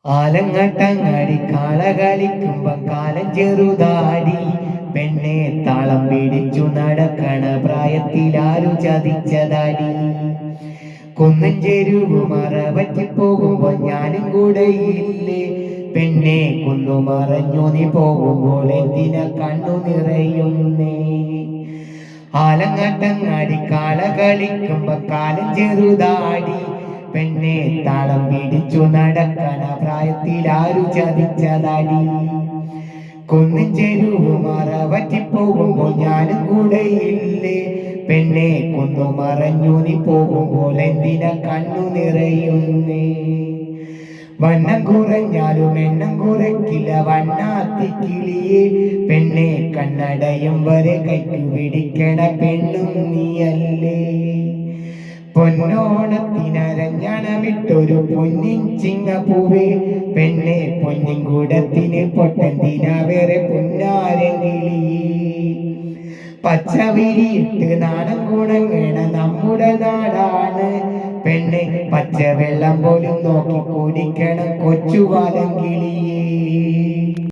ആലങ്ങട്ടങ്ങാടി കാള കളിക്കുമ്പം കാലം ചെറുതാടി പെണ്ണെ താളം പിടിച്ചു നടക്കണ പ്രായത്തിലാരു ചതിച്ചതാടി. കുന്നും ചെരുവ് മറ പറ്റിപ്പോകുമ്പോൾ ഞാനും കൂടെ ഇല്ലേ പെണ്ണെ, കുന്നു മറഞ്ഞു നീ പോകുമ്പോൾ എന്തിനാ കണ്ണു നിറയുന്നേ. ആലങ്ങട്ടങ്ങാടി കാള കളിക്കുമ്പോ കാലം ചെറുതാടി പെണ്ണെ താളം പിടിച്ചു നടക്കണ പ്രായത്തിലാരു ചതിച്ചതാടി. കുന്നും ചെരുവ് മറ പറ്റിപ്പോകുമ്പോൾ ഞാനും കൂടെ ഇല്ലേ പെണ്ണെ, കുന്നു മറഞ്ഞു നീ പോകുമ്പോൾ എന്തിനാ കണ്ണു നിറയുന്നേ. വണ്ണം കുറഞ്ഞാലും എണ്ണം കുറയ്ക്കില്ല വണ്ണാത്തി കിളിയെ പെണ്ണെ, കണ്ണടയും വരെ കൈക്കു പിടിക്കണ പെണ്ണും നീയല്ലേ. പൊന്നോണത്തിനരഞ്ഞണമിട്ടൊരു പൊന്നിൻ ചിങ്ങപ്പൂവേ പെണ്ണെ, പൊന്നിൻ കൂടത്തിന് പൊട്ടന്തിനാ വേറെ പൊന്നാരൻ കിളിയേ. പച്ചവിരിയിട്ട് നാടൻ കുണങ്ങണ നമ്മുടെ നാടാണ് പെണ്ണെ, പച്ചവെള്ളം പോലും നോക്കി കുടിക്കണം കൊച്ചുവാലം കിളിയേ.